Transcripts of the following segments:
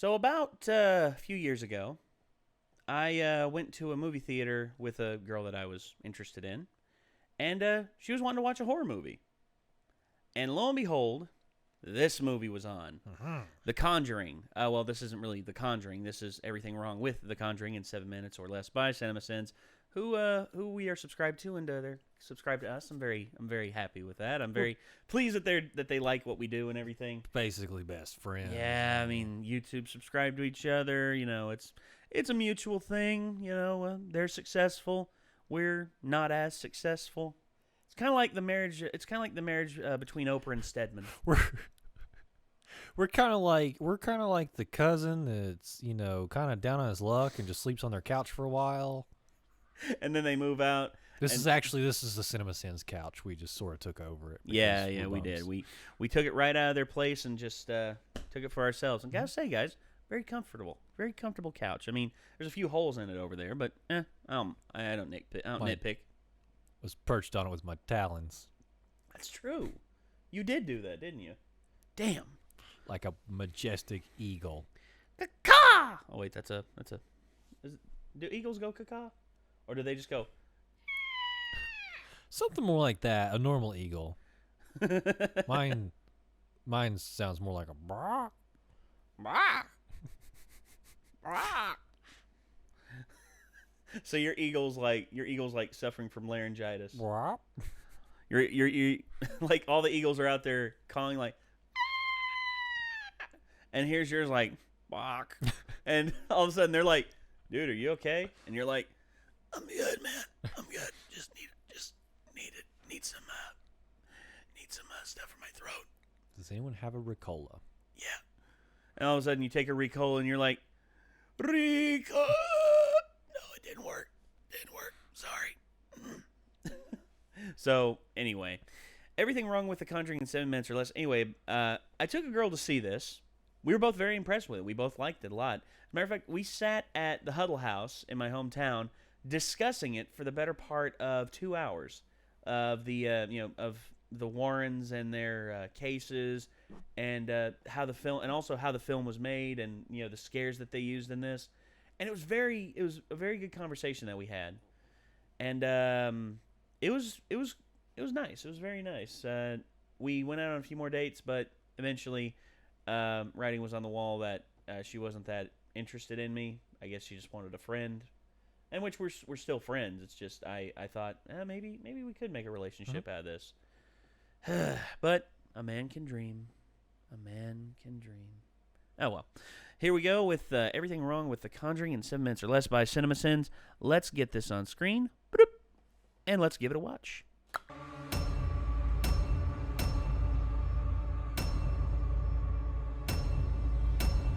So about a few years ago, I went to a movie theater with a girl that I was interested in, and she was wanting to watch a horror movie. And lo and behold, this movie was on. The Conjuring. Well, this isn't really The Conjuring. This is Everything Wrong with The Conjuring in 7 minutes or less by CinemaSins, who we are subscribed to, and they're subscribed to us. I'm very happy with that. I'm very pleased that they like what we do and everything. Basically best friends. Yeah, I mean, YouTube subscribe to each other. You know, it's a mutual thing. You know, they're successful. We're not as successful. It's kind of like the marriage. It's kind of like the marriage between Oprah and Stedman. We're kind of like the cousin that's kind of down on his luck and just sleeps on their couch for a while, and then they move out. This is the CinemaSins couch. We just sort of took over it. Yeah, we did. We took it right out of their place and just took it for ourselves. And gotta say, guys, very comfortable couch. I mean, there's a few holes in it over there, but I don't nitpick. Was perched on it with my talons. That's true. You did do that, didn't you? Damn. Like a majestic eagle. Caw! Oh wait, do eagles go caw? Or do they just go? Something more like that. A normal eagle. Mine sounds more like a brah. Brah. Brah. So your eagle's like suffering from laryngitis. Brah. You're like all the eagles are out there calling like, and here's yours like, bok. And all of a sudden they're like, dude, are you okay? And you're like, I'm good, man. I'm good. Just need some stuff for my throat. Does anyone have a Ricola? Yeah. And all of a sudden you take a Ricola and you're like, Ricola. No, it didn't work. Sorry. So anyway, Everything Wrong with The Conjuring in 7 minutes or less. Anyway, I took a girl to see this. We were both very impressed with it. We both liked it a lot. As a matter of fact, we sat at the Huddle House in my hometown discussing it for the better part of 2 hours of the of the Warrens and their cases, and how the film was made, and the scares that they used in this. And it was a very good conversation that we had, and it was nice. It was very nice. We went out on a few more dates, but eventually, writing was on the wall that she wasn't that interested in me. I guess she just wanted a friend, and which we're still friends. It's just I thought maybe we could make a relationship out of this. But a man can dream. A man can dream. Oh well. Here we go with Everything Wrong with The Conjuring in 7 minutes or less by CinemaSins. Let's get this on screen, and let's give it a watch.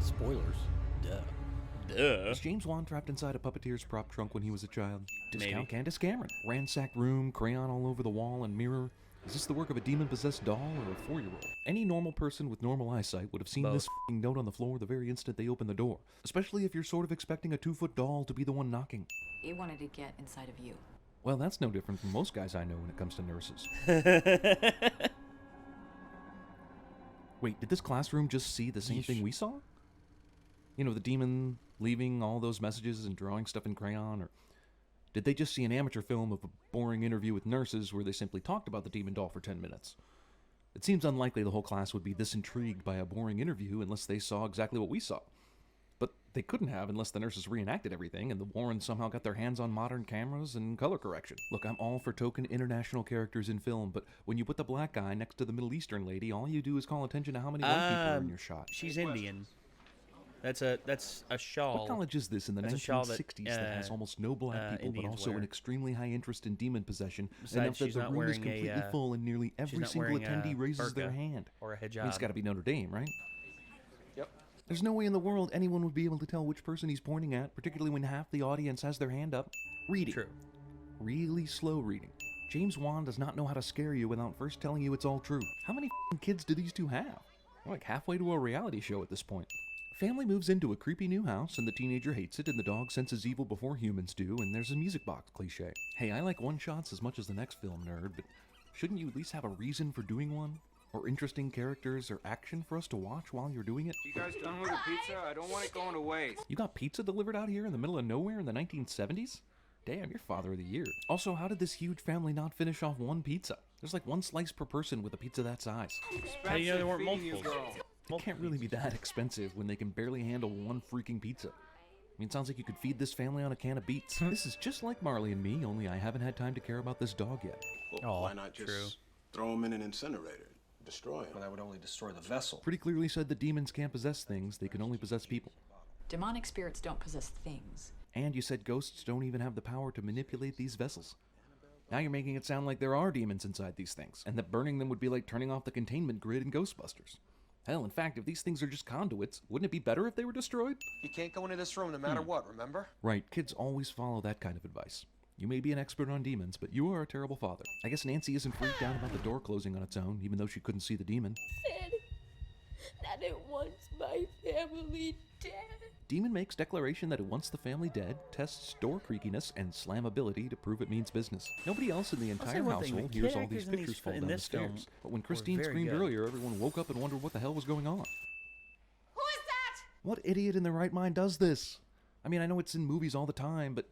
Spoilers. Duh. Was James Wan trapped inside a puppeteer's prop trunk when he was a child? Discount Maybe. Candace Cameron. Ransacked room, crayon all over the wall and mirror. Is this the work of a demon-possessed doll or a 4-year-old? Any normal person with normal eyesight would have seen this f***ing note on the floor the very instant they opened the door. Especially if you're sort of expecting a 2-foot doll to be the one knocking. He wanted to get inside of you. Well, that's no different from most guys I know when it comes to nurses. Wait, did this classroom just see the same thing we saw? The demon leaving all those messages and drawing stuff in crayon, or did they just see an amateur film of a boring interview with nurses where they simply talked about the demon doll for 10 minutes? It seems unlikely the whole class would be this intrigued by a boring interview unless they saw exactly what we saw. But they couldn't have unless the nurses reenacted everything and the Warrens somehow got their hands on modern cameras and color correction. Look, I'm all for token international characters in film, but when you put the black guy next to the Middle Eastern lady, all you do is call attention to how many white people are in your shot. She's Indian. That's a shawl. What college is this in the 1960s that has almost no black people, Indians but also wear. an extremely high interest in demon possession, Besides, enough that she's the not room is wearing completely full and nearly every not single wearing a attendee raises their burqa hand? or a hijab. I mean, it's got to be Notre Dame, right? Yep. There's no way in the world anyone would be able to tell which person he's pointing at, particularly when half the audience has their hand up. Reading. True. Really slow reading. James Wan does not know how to scare you without first telling you it's all true. How many f***ing kids do these two have? They're like halfway to a reality show at this point. Family moves into a creepy new house, and the teenager hates it, and the dog senses evil before humans do, and there's a music box cliche. Hey, I like one-shots as much as the next film nerd, but shouldn't you at least have a reason for doing one? or interesting characters or action for us to watch while you're doing it? You guys done with the pizza? I don't want it going to waste. You got pizza delivered out here in the middle of nowhere in the 1970s? Damn, you're father of the year. Also, how did this huge family not finish off one pizza? There's like one slice per person with a pizza that size. How do you know there weren't Feeding you, multiples? girl. It can't really be that expensive when they can barely handle one freaking pizza. I mean, it sounds like you could feed this family on a can of beets. This is just like Marley and me, only I haven't had time to care about this dog yet. Well, why not just throw him in an incinerator, destroy him? Well, that would only destroy the vessel. Pretty clearly said that demons can't possess things, they can only possess people. Demonic spirits don't possess things. And you said ghosts don't even have the power to manipulate these vessels. Now you're making it sound like there are demons inside these things, and that burning them would be like turning off the containment grid in Ghostbusters. Hell, in fact, if these things are just conduits, wouldn't it be better if they were destroyed? You can't go into this room no matter what, remember? Right, kids always follow that kind of advice. You may be an expert on demons, but you are a terrible father. I guess Nancy isn't freaked out about the door closing on its own, even though she couldn't see the demon. Said that it wants my family dead. Demon makes declaration that it wants the family dead, tests door creakiness and slammability to prove it means business. Nobody else in the I'll say entire one thing, household the hears kid all these actors in pictures fall in down the this film stairs. But when were Christine very screamed good. earlier, everyone woke up and wondered what the hell was going on. Who is that? What idiot in their right mind does this? I mean, I know it's in movies all the time, but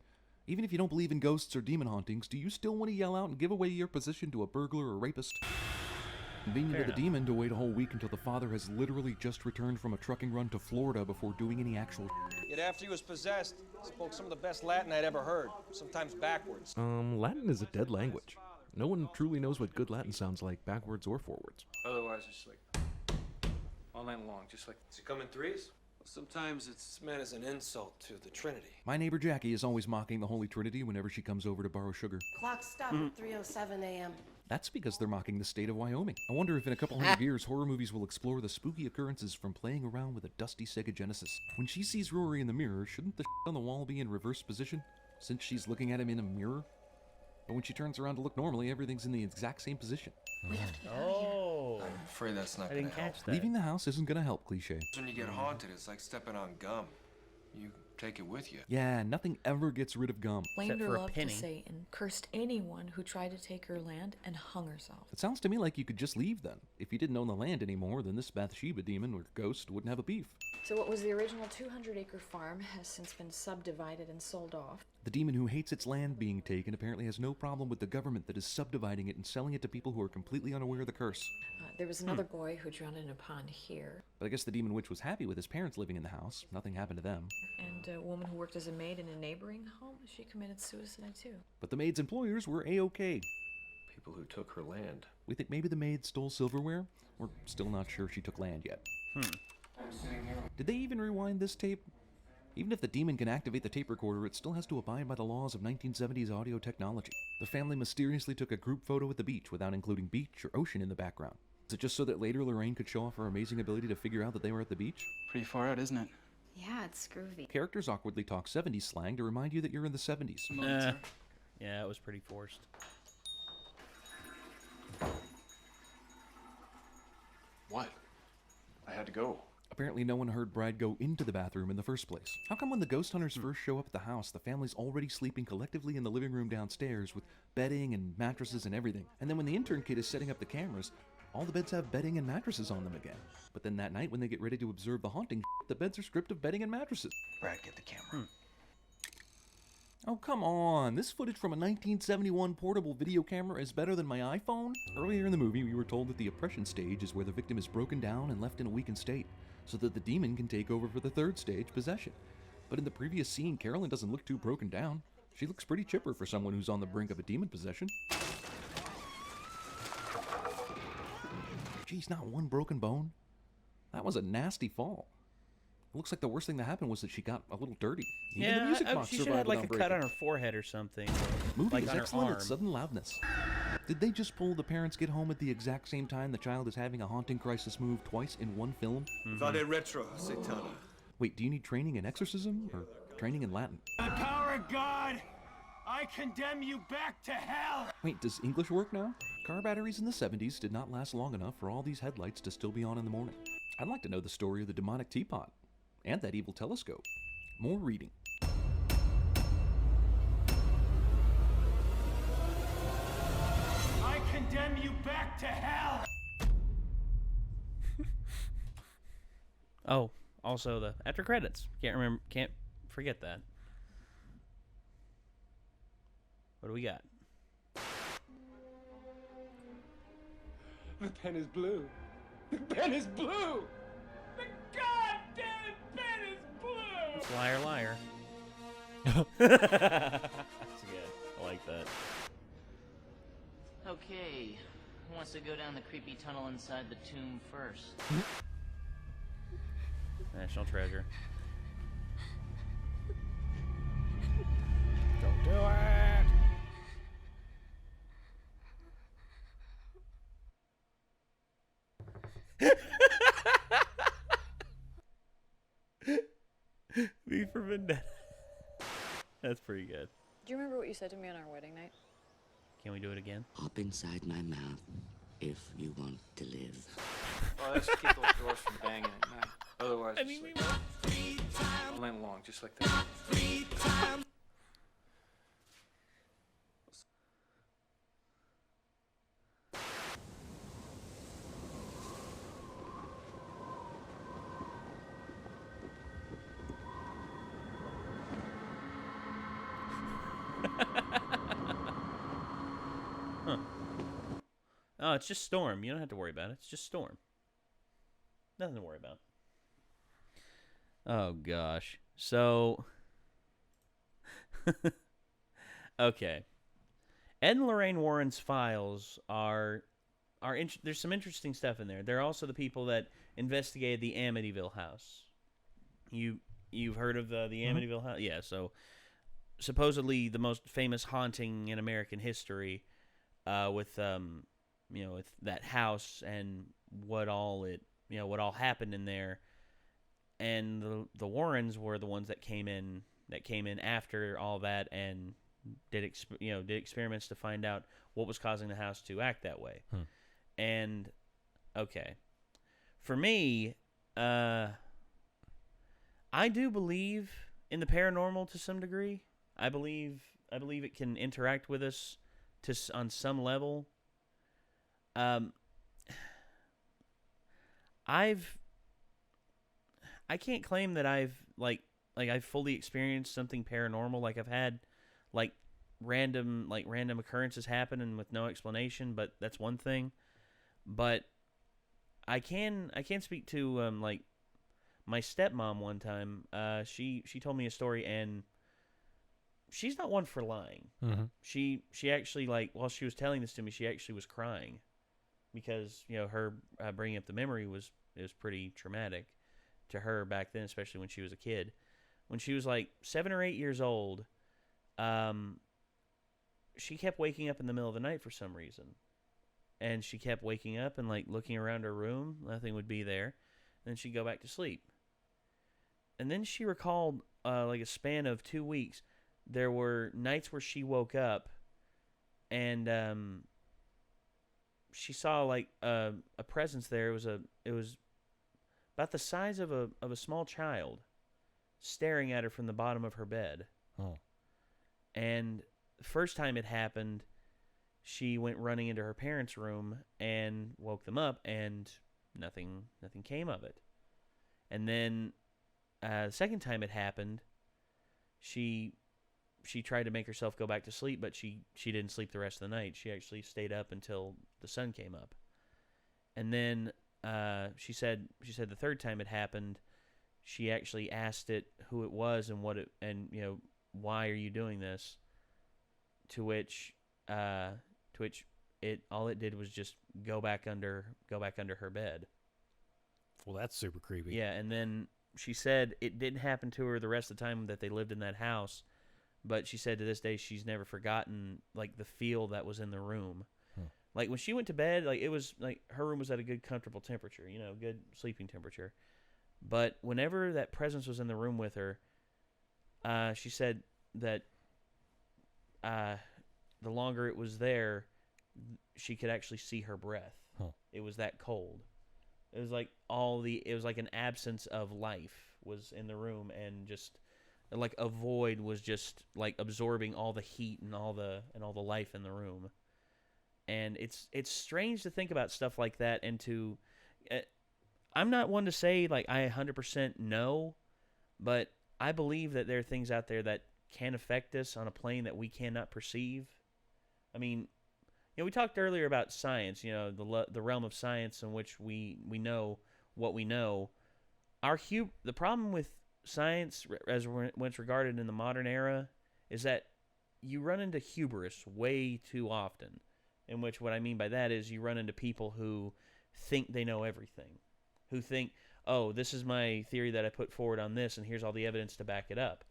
even if you don't believe in ghosts or demon hauntings, do you still want to yell out and give away your position to a burglar or rapist? Convenient of the demon to wait a whole week until the father has literally just returned from a trucking run to Florida before doing any actual Yet after he was possessed, spoke some of the best Latin I'd ever heard, sometimes backwards. Latin is a dead language. No one truly knows what good Latin sounds like, backwards or forwards. Otherwise, it's like all night long, just like. Does it come in threes? Sometimes it's meant as an insult to the Trinity. My neighbor Jackie is always mocking the Holy Trinity whenever she comes over to borrow sugar. Clock stopped at 3:07 a.m. That's because they're mocking the state of Wyoming. I wonder if in a couple hundred years, horror movies will explore the spooky occurrences from playing around with a dusty Sega Genesis. When she sees Rory in the mirror, shouldn't the on the wall be in reverse position, since she's looking at him in a mirror? But when she turns around to look normally, everything's in the exact same position. Oh, I'm afraid that's not I going didn't to help. catch that. Leaving the house isn't gonna help, cliche. When you get haunted, it's like stepping on gum. You take it with you. Yeah, nothing ever gets rid of gum. Blamed Except her for a love penny. to Satan, cursed anyone who tried to take her land, and hung herself. It sounds to me like you could just leave then. If you didn't own the land anymore, then this Bathsheba demon or ghost wouldn't have a beef. So what was the original 200-acre farm has since been subdivided and sold off. The demon who hates its land being taken apparently has no problem with the government that is subdividing it and selling it to people who are completely unaware of the curse. There was another boy who drowned in a pond here, But I guess the demon witch was happy with his parents living in the house. Nothing happened to them. and a woman who worked as a maid in a neighboring home. She committed suicide too. But the maid's employers were A-OK. People who took her land. We think maybe the maid stole silverware. We're still not sure she took land yet. Did they even rewind this tape? Even if the demon can activate the tape recorder, it still has to abide by the laws of 1970s audio technology. The family mysteriously took a group photo at the beach without including beach or ocean in the background. Is it just so that later Lorraine could show off her amazing ability to figure out that they were at the beach? Pretty far out, isn't it? Yeah, it's groovy. Characters awkwardly talk 70s slang to remind you that you're in the 70s. Yeah, it was pretty forced. What? I had to go. Apparently no one heard Brad go into the bathroom in the first place. How come when the ghost hunters first show up at the house, the family's already sleeping collectively in the living room downstairs with bedding and mattresses and everything? And then when the intern kid is setting up the cameras, all the beds have bedding and mattresses on them again. But then that night when they get ready to observe the haunting, the beds are stripped of bedding and mattresses. Brad, get the camera. Oh, come on. This footage from a 1971 portable video camera is better than my iPhone? Earlier in the movie, we were told that the oppression stage is where the victim is broken down and left in a weakened state, so that the demon can take over for the third stage, possession. But in the previous scene, Carolyn doesn't look too broken down. She looks pretty chipper for someone who's on the brink of a demon possession. Geez, not one broken bone? That was a nasty fall. It looks like the worst thing that happened was that she got a little dirty. Even the Yeah, music box she should survived have like a without cut breaking. on her forehead or something. Movie like is on her excellent arm. at sudden loudness. Did they just pull the parents get home at the exact same time the child is having a haunting crisis move twice in one film? Vade retro, Satana. Wait, do you need training in exorcism or training in Latin? The power of God, I condemn you back to hell. Wait, does English work now? Car batteries in the 70s did not last long enough for all these headlights to still be on in the morning. I'd like to know the story of the demonic teapot and that evil telescope. More reading. I condemn you back to hell. Oh, also the after credits. Can't forget that. What do we got? The pen is blue. The pen is blue. The goddamn pen is blue. It's liar, liar. That's good. I like that. Okay, who wants to go down the creepy tunnel inside the tomb first? National treasure. Don't do it. V for Vendetta. That's pretty good. Do you remember what you said to me on our wedding night? Can we do it again? Hop inside my mouth if you want to live. Oh, let's keep those doors from banging at night. Otherwise, I mean, we all night long, just like that. Huh. Oh, it's just Storm. You don't have to worry about it. It's just Storm. Nothing to worry about. Oh, gosh. So, okay. Ed and Lorraine Warren's files are there's some interesting stuff in there. They're also the people that investigated the Amityville house. You've heard of the Amityville house? Yeah, so supposedly the most famous haunting in American history, with with that house and what all happened in there. And the Warrens were the ones that came in after all that and did experiments to find out what was causing the house to act that way. And okay, for me, I do believe in the paranormal to some degree. I believe it can interact with us on some level. I can't claim that I've I've fully experienced something paranormal. Like I've had random occurrences happen and with no explanation, but that's one thing. But I can speak to my stepmom one time. She told me a story, and she's not one for lying. Mm-hmm. She actually, while she was telling this to me, she actually was crying because her bringing up the memory was pretty traumatic to her back then, especially when she was a kid. When she was 7 or 8 years old, she kept waking up in the middle of the night for some reason. And she kept waking up and looking around her room. Nothing would be there. Then she'd go back to sleep. And then she recalled a span of 2 weeks. There were nights where she woke up and she saw a presence there. It was about the size of a small child staring at her from the bottom of her bed. Oh. And the first time it happened, she went running into her parents' room and woke them up, and nothing came of it. And then the second time it happened, she tried to make herself go back to sleep, but she didn't sleep the rest of the night. She actually stayed up until the sun came up. And then she said the third time it happened, she actually asked it who it was and what it, and why are you doing this? To which it all it did was just go back under her bed. Well, that's super creepy. Yeah, and then she said it didn't happen to her the rest of the time that they lived in that house, but she said to this day she's never forgotten the feel that was in the room. When she went to bed, it was her room was at a good comfortable temperature, good sleeping temperature. But whenever that presence was in the room with her, she said that the longer it was there, she could actually see her breath. It was that cold. It was it was like an absence of life was in the room, and just a void was just absorbing all the heat and all the life in the room. And it's strange to think about stuff like that, and to I'm not one to say like I 100% know, but I believe that there are things out there that can affect us on a plane that we cannot perceive. I mean, we talked earlier about science, the realm of science in which we know what we know. The problem with science, as when it's regarded in the modern era, is that you run into hubris way too often. In which, what I mean by that is, you run into people who think they know everything, who think, oh, this is my theory that I put forward on this, and here's all the evidence to back it up.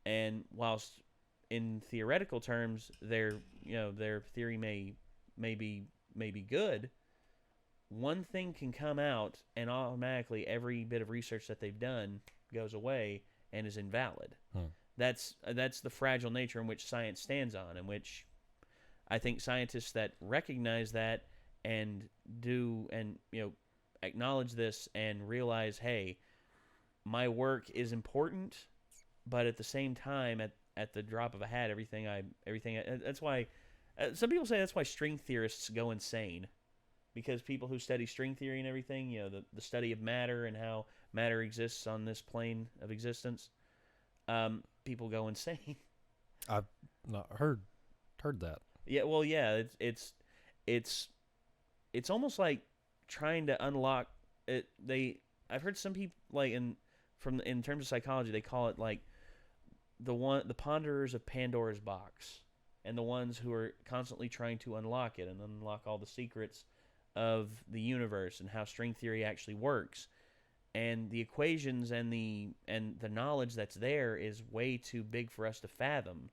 And whilst in theoretical terms, their theory may be good, one thing can come out and automatically every bit of research that they've done goes away and is invalid. That's the fragile nature in which science stands on, in which I think scientists that recognize that and acknowledge this and realize, hey, my work is important, but at the same time, at the drop of a hat, everything. That's why some people say that's why string theorists go insane, because people who study string theory and everything, the study of matter and how matter exists on this plane of existence, people go insane. I've not heard that. Yeah, well, yeah, it's almost like trying to unlock it. I've heard some people in terms of psychology, they call it like the ponderers of Pandora's box, and the ones who are constantly trying to unlock it and unlock all the secrets of the universe and how string theory actually works. And the equations and the knowledge that's there is way too big for us to fathom,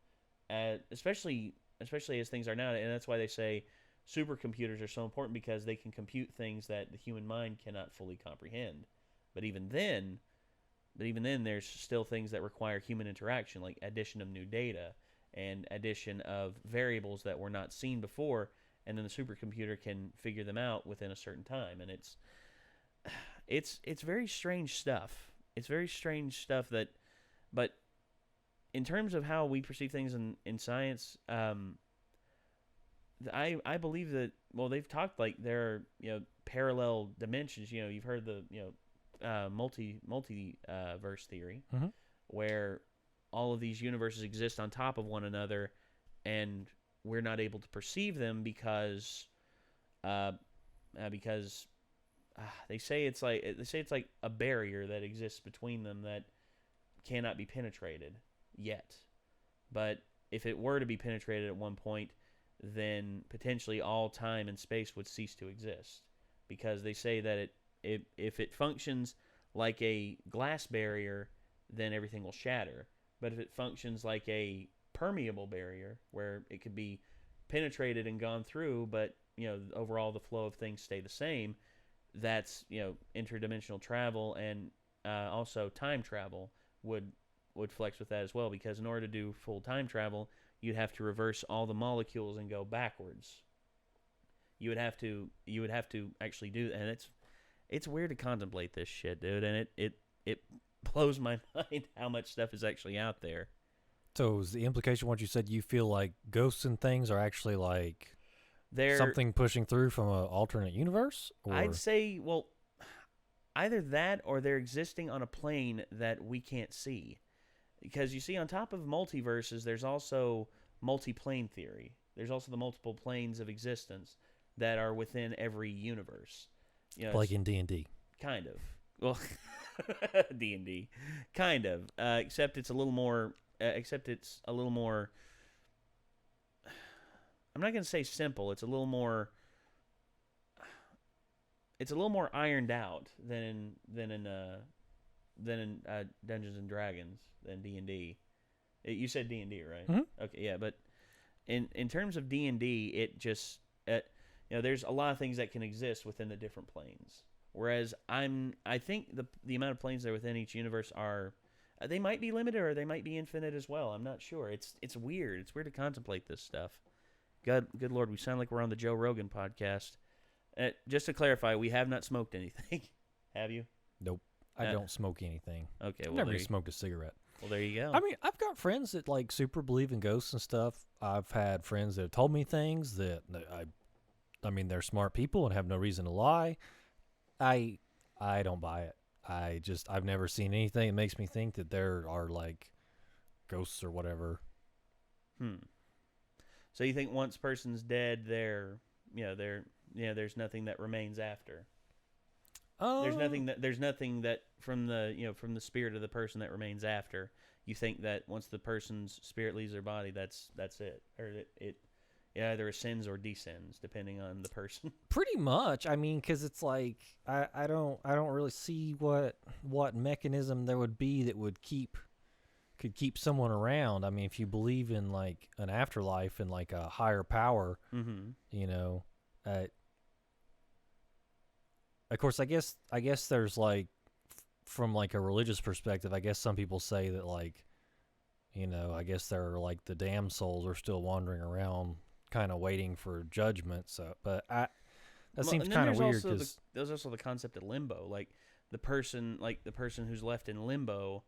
especially as things are now. And that's why they say supercomputers are so important, because they can compute things that the human mind cannot fully comprehend. But even then, there's still things that require human interaction, like addition of new data and addition of variables that were not seen before, and then the supercomputer can figure them out within a certain time. And it's very strange stuff. It's very strange stuff but in terms of how we perceive things in science, I believe that, well, they've talked like there are, parallel dimensions. You've heard the, multiverse theory, where all of these universes exist on top of one another, and we're not able to perceive them because they say it's like a barrier that exists between them that cannot be penetrated yet. But if it were to be penetrated at one point, then potentially all time and space would cease to exist, because they say that if it functions like a glass barrier, then everything will shatter. But if it functions like a permeable barrier, where it could be penetrated and gone through, but overall the flow of things stay the same, that's interdimensional travel, and also time travel would flex with that as well, because in order to do full time travel, you'd have to reverse all the molecules and go backwards. You would have to actually do that, and it's weird to contemplate this shit, dude, and it blows my mind how much stuff is actually out there. So is the implication what you said, you feel like ghosts and things are actually like something pushing through from an alternate universe? Or? I'd say, well, either that or they're existing on a plane that we can't see. Because you see, on top of multiverses, there's also multi-plane theory. There's also the multiple planes of existence that are within every universe. Like in D&D. Kind of. Well, D&D. Kind of. Except it's a little more... I'm not going to say simple. It's a little more ironed out than in Dungeons and Dragons, than D&D. You said D&D, right? Mm-hmm. Okay, yeah, but in terms of D&D, it just there's a lot of things that can exist within the different planes. Whereas I think the amount of planes that are within each universe are, they might be limited or they might be infinite as well. I'm not sure. It's weird. It's weird to contemplate this stuff. Good Lord, we sound like we're on the Joe Rogan podcast. Just to clarify, we have not smoked anything. Have you? Nope. I don't smoke anything. Okay, I've never even smoked a cigarette. Well, there you go. I mean, I've got friends that like super believe in ghosts and stuff. I've had friends that have told me things that I mean, they're smart people and have no reason to lie. I I don't buy it. I've never seen anything that makes me think that there are like ghosts or whatever. So you think once a person's dead, there's nothing that remains after. There's nothing that from the spirit of the person that remains after. You think that once the person's spirit leaves their body, that's it, or it either ascends or descends depending on the person. Pretty much. I mean, because it's like I don't really see what mechanism there would be that could keep someone around. I mean, if you believe in like an afterlife and like a higher power, you know, of course, I guess there's like from like a religious perspective, I guess some people say that like, you know, I guess they're like the damned souls are still wandering around, kind of waiting for judgment. So, but that seems kind of weird because there's also the concept of limbo, like the person who's left in limbo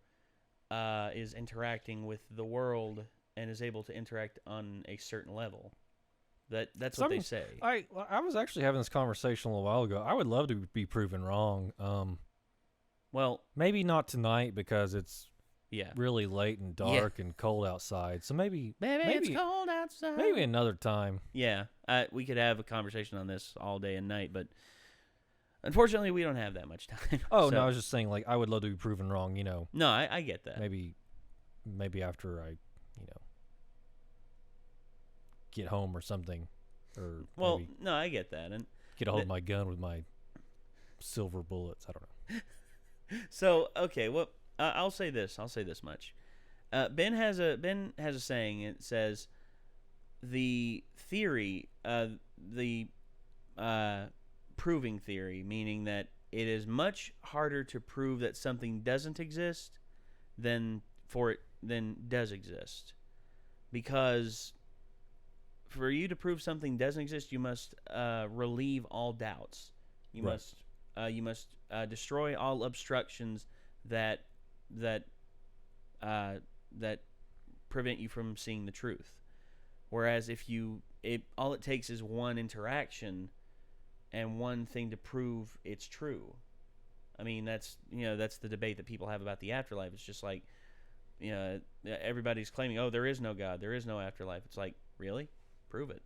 is interacting with the world and is able to interact on a certain level. That's what they say. I was actually having this conversation a little while ago. I would love to be proven wrong. Well, maybe not tonight because it's really late and dark and cold outside. So maybe it's cold outside. Maybe another time. Yeah, we could have a conversation on this all day and night, but unfortunately, we don't have that much time. Oh, no, I was just saying, like, I would love to be proven wrong, you know. No, I get that. Maybe after I, you know, get home or something. Or no, I get that. And get a hold of my gun with my silver bullets. I don't know. So, okay, well, I'll say this much. Ben has a saying. It says, the theory, the proving theory, meaning that it is much harder to prove that something doesn't exist than does exist, because for you to prove something doesn't exist, you must relieve all doubts. You must destroy all obstructions that prevent you from seeing the truth. Whereas all it takes is one interaction and one thing to prove it's true. I mean, that's the debate that people have about the afterlife. It's just like, everybody's claiming, oh, there is no God, there is no afterlife. It's like, really? Prove it.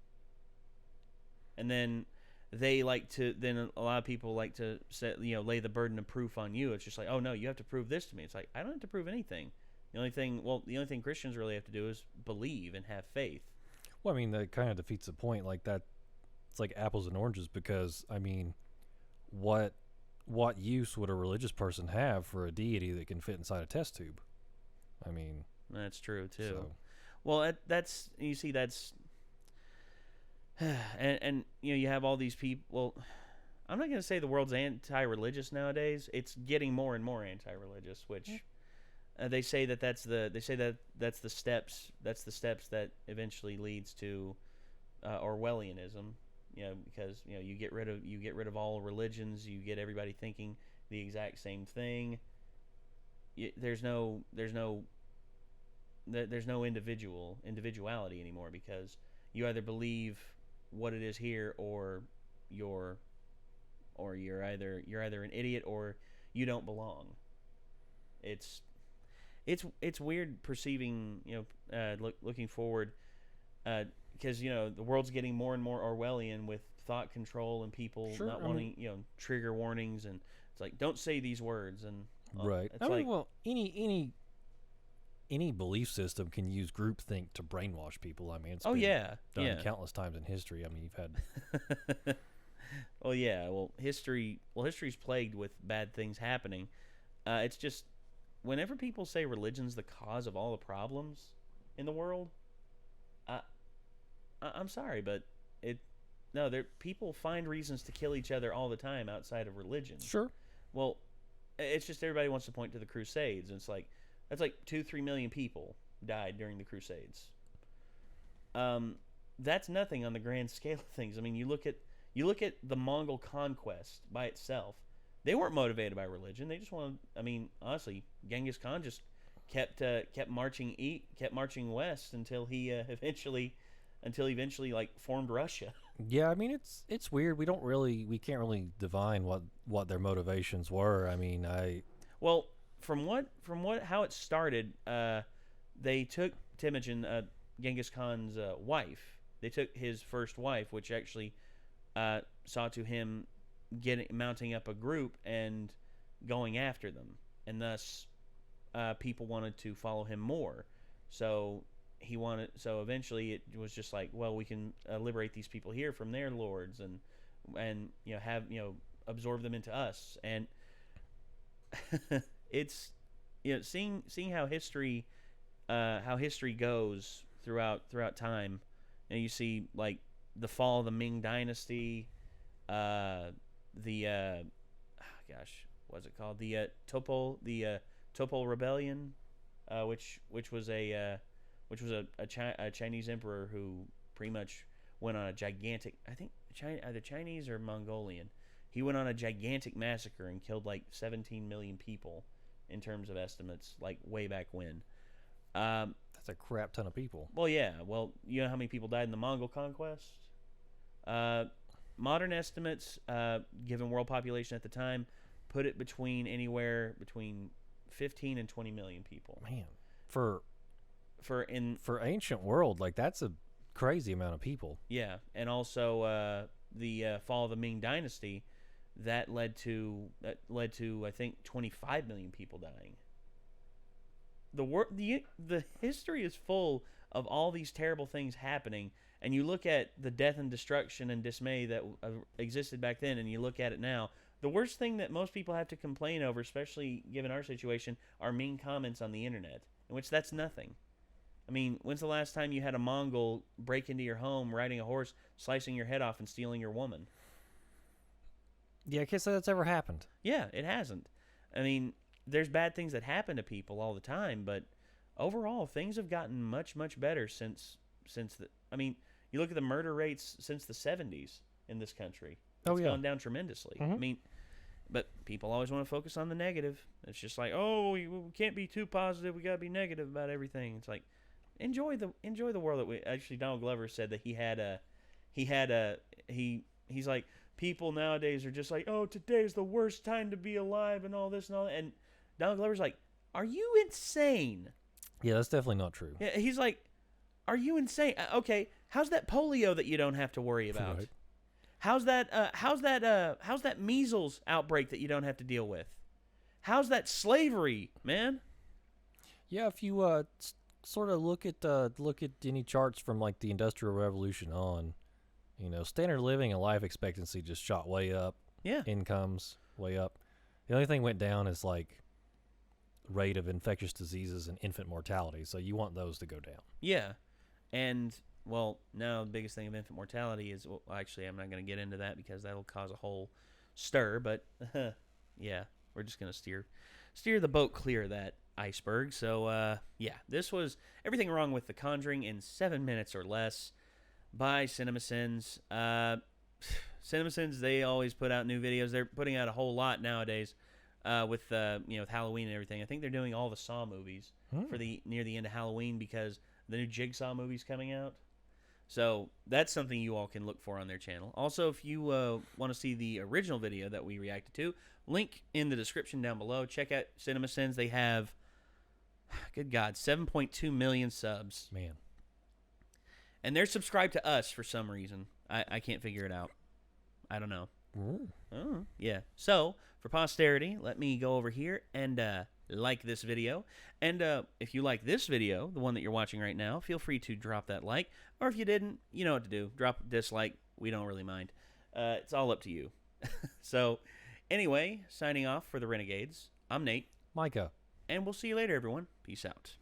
And then a lot of people like to lay the burden of proof on you. It's just like, oh no, you have to prove this to me. It's like, I don't have to prove anything. The only thing Christians really have to do is believe and have faith. Well, I mean, that kind of defeats the point. Like that, it's like apples and oranges, because I mean, what use would a religious person have for a deity that can fit inside a test tube? I mean, that's true too. So. Well, that's and you have all these people. Well, I'm not going to say the world's anti-religious nowadays. It's getting more and more anti-religious, which they say that's the steps that eventually leads to Orwellianism. Because you get rid of all religions, you get everybody thinking the exact same thing. There's no individuality anymore, because you either believe what it is here, or you're either an idiot or you don't belong. It's weird perceiving, looking forward, because the world's getting more and more Orwellian with thought control and people not wanting trigger warnings, and it's like, don't say these words, and right. It's well, any belief system can use groupthink to brainwash people. I mean, it's done countless times in history. I mean, you've had. Oh yeah, history's plagued with bad things happening. It's just whenever people say religion's the cause of all the problems in the world, I'm sorry, but people find reasons to kill each other all the time outside of religion. Sure. Well, it's just everybody wants to point to the Crusades, and it's like, that's like 2-3 million people died during the Crusades. That's nothing on the grand scale of things. I mean, you look at the Mongol conquest by itself. They weren't motivated by religion. They just wanted. I mean, honestly, Genghis Khan just kept marching west until he eventually like formed Russia. Yeah, I mean it's weird. We can't really divine what their motivations were. I mean, Well, how it started, they took Temujin, Genghis Khan's wife. They took his first wife, which actually saw to him mounting up a group and going after them, and thus people wanted to follow him more. So eventually it was just like, well, we can liberate these people here from their lords and absorb them into us. And it's seeing how history goes throughout time, and you see like the fall of the Ming Dynasty, what's it called, the Topol Rebellion, which was a Chinese emperor who pretty much went on a gigantic, I think either Chinese or Mongolian. He went on a gigantic massacre and killed like 17 million people in terms of estimates, like way back when. That's a crap ton of people. Well, yeah. Well, you know how many people died in the Mongol conquest? Modern estimates, given world population at the time, put it anywhere between 15 and 20 million people. Man, for ancient world, like that's a crazy amount of people. Yeah, and also the fall of the Ming Dynasty, that led to I think 25 million people dying. The history is full of all these terrible things happening, and you look at the death and destruction and dismay that existed back then, and you look at it now. The worst thing that most people have to complain over, especially given our situation, are mean comments on the internet, in which that's nothing. I mean, when's the last time you had a Mongol break into your home, riding a horse, slicing your head off, and stealing your woman? Yeah, I can't say that's ever happened. Yeah, it hasn't. I mean, there's bad things that happen to people all the time, but overall, things have gotten much, much better since I mean, you look at the murder rates since the 70s in this country. It's gone down tremendously. Mm-hmm. I mean, but people always want to focus on the negative. It's just like, oh, we can't be too positive. We got to be negative about everything. It's like, enjoy the world that we. Actually, Donald Glover said that he's like, people nowadays are just like, oh, today's the worst time to be alive and all this and all that. And Donald Glover's like, are you insane? Yeah, that's definitely not true. Yeah, he's like, are you insane? Okay, how's that polio that you don't have to worry about? Right. How's that measles outbreak that you don't have to deal with? How's that slavery, man? Yeah, if you sort of look at any charts from like the Industrial Revolution on, standard living and life expectancy just shot way up. Yeah. Incomes way up. The only thing went down is like rate of infectious diseases and infant mortality. So you want those to go down. Yeah. And well, now the biggest thing of infant mortality is, well, actually, I'm not going to get into that because that'll cause a whole stir. But yeah, we're just going to steer the boat clear of that iceberg. So yeah, this was Everything Wrong with The Conjuring in 7 minutes or less by CinemaSins. CinemaSins, they always put out new videos. They're putting out a whole lot nowadays with with Halloween and everything. I think they're doing all the Saw movies for near the end of Halloween because the new Jigsaw movie's coming out. So that's something you all can look for on their channel. Also, if you want to see the original video that we reacted to, link in the description down below. Check out CinemaSins. They have, good God, 7.2 million subs. Man. And they're subscribed to us for some reason. I can't figure it out. I don't know. Oh, yeah. So, for posterity, let me go over here and like this video. And if you like this video, the one that you're watching right now, feel free to drop that like. Or if you didn't, you know what to do. Drop a dislike. We don't really mind. It's all up to you. So, anyway, signing off for the Renegades, I'm Nate. Micah. And we'll see you later, everyone. Peace out.